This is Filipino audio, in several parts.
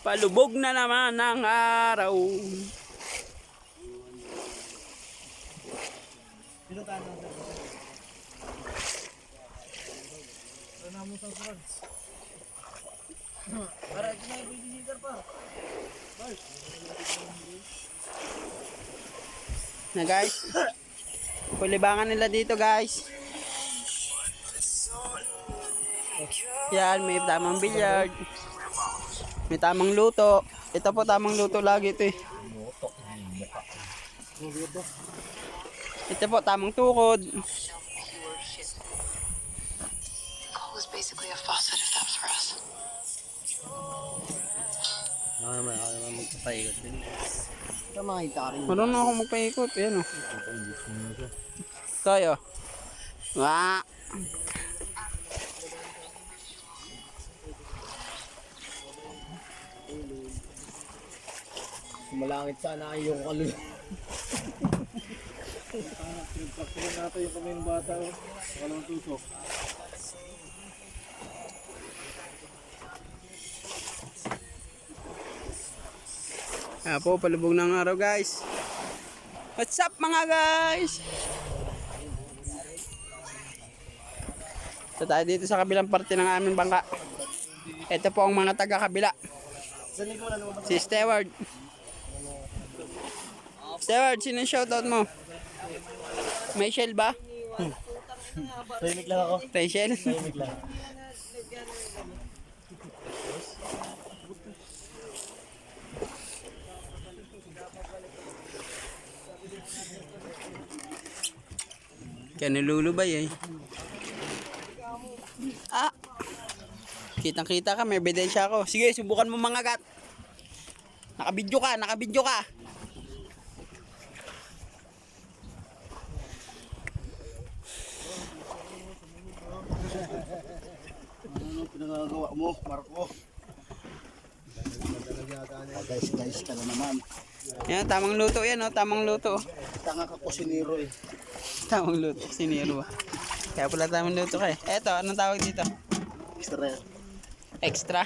Palubog na naman ang araw. Na guys, kulibangan nila dito guys. Yan, may tamang billiard. May tamang luto. Ito po tamang luto lagi ito eh. Ito po tamang tukod. Marunong ako magpaikot. Ayan o. Tayo. Wah. Malangit sana ang iyong kaluluwa. Pinagpaksulan natin yung kamay ng bata. Walang tusok. Po, palubog ng araw guys. What's up mga guys? So tayo dito sa kabilang parte ng aming bangka. Ito po ang mga taga-kabila. Si Steward. Steward, sino yung shoutout mo? Michelle ba? Tahimik lang ako. Rachel? Tahimik lang. Kaya nilulubay eh. Ah! Kitang-kita ka, may ebidensya ako. Sige, subukan mo mangagat. Nakabidyo ka, nakabidyo ka. Ano pinagagawa mo, Marco? Guys ka na naman. Yan, tamang luto yan, oh, tamang luto. Tanga ka kusinero eh. Tamang luto, siniro. Kaya pala tamang luto ka eh. Eto, anong tawag dito? Extra. Extra?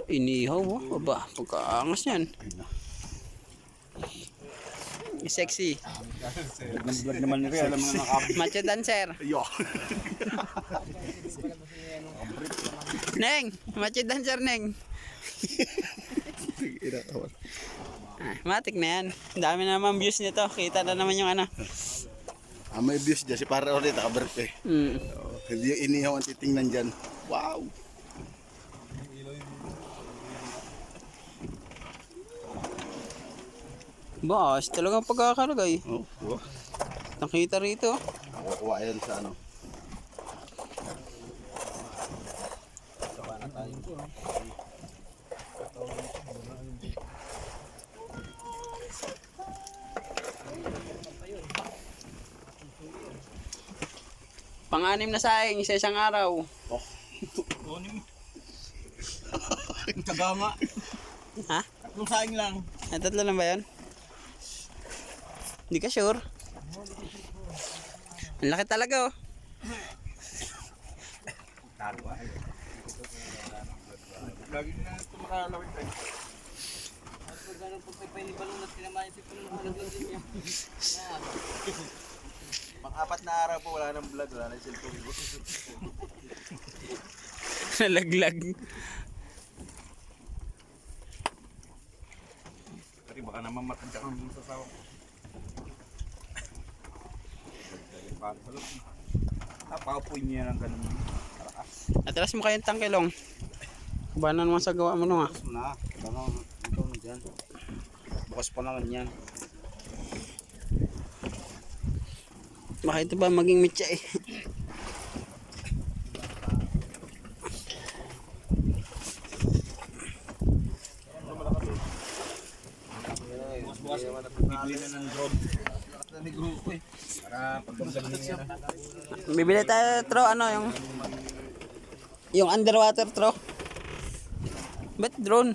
Inihaw mo. Aba, pagkaangas yan. Sexy. Vlog naman ni Ria, alam mo na nakabit. Macho dancer. Yo. Neng, macho dancer Neng. Matik na yan. Ang dami naman views nito. Kita na naman yung ano. May views dyan si para ulit nakabirte. Hindi yung inihaw ang titingnan dyan. Wow. Boss, talagang pagkakalagay. Oh, wow. Nakita rito. Nakukuha yan sa ano. Pang-anim na saing sa isang araw. Oh. Taga nga. Ha? Tatlong saing lang. Ay, tatlo lang ba yan? Hindi ka sure? Ang laki talaga oh. Lagi na ito makalawin tayo. Pang-apat na araw po wala nang vlog, wala nang cellphone ko. Nalaglag. Pero baka naman matanda kang sasawa ko. Napakapoy niya ng ganun. Atras mo kayong tangkilong. Kubana naman sa gawa mo nung ah. Bukas mo na. Ito na dyan. Bukas pa naman yan. Baka ito ba maging mitya eh. Bukas bibili na ng drone. Lakas na ni grupo eh. Para pagdagdag niya na. Bibili tayo tro ano yung underwater tro. Ba't drone?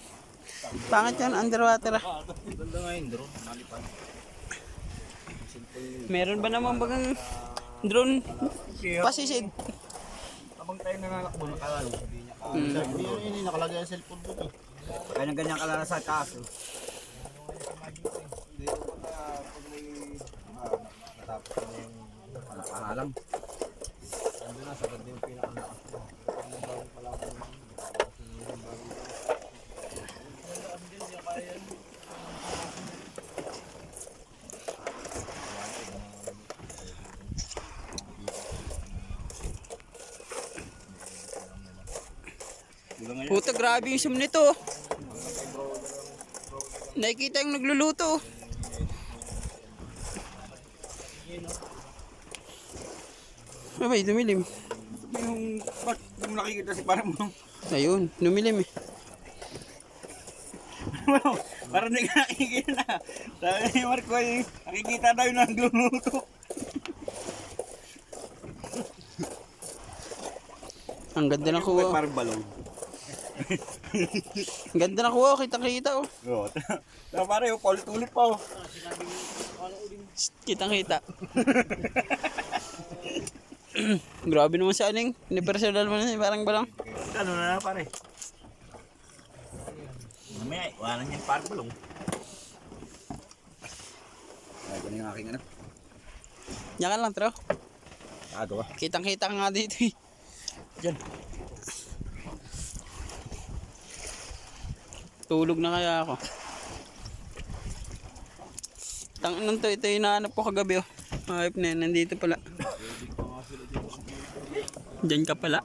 Pangit yun underwater ah. Ganda nga yung drone. Nalipad. Simple Meron ba naman bagang drone pasisid? Habang tayo nananakbo, nakalalo. Hindi nakalagay ang cellphone ko eh. Kaya ng ganyan kalala sa kaso. Natapos na yung alam. Ando na, sagad na yung pinakalakas. Puta, grabe yung zoom nito. Nakikita yung nagluluto. Abay, dumilim. Yung nakikita si parang mo. Ayun, dumilim eh. Parang hindi ka nakikita na. Sabi ni Marco, nakikita daw yung nagluluto. Ang ganda ng kuha. Parang balong. Ang ganda ng kuha, kitang-kita oh. Oo. Pero pare, paulit-ulit pa oh. Kitang-kita. Grabe naman si Aning. Unipersonal mo na parang balang. Ano na pare? Mamaya, wala niyang parang balong. Ay, ko na yung aking ano. Yakan lang, tro. Ado ka. Kitang-kita ka nga dito eh. Diyan. Tulog na kaya ako. Tanginan to, ito yung nahanap ko kagabi oh. Ayop na yan, nandito pala. Diyan ka pala.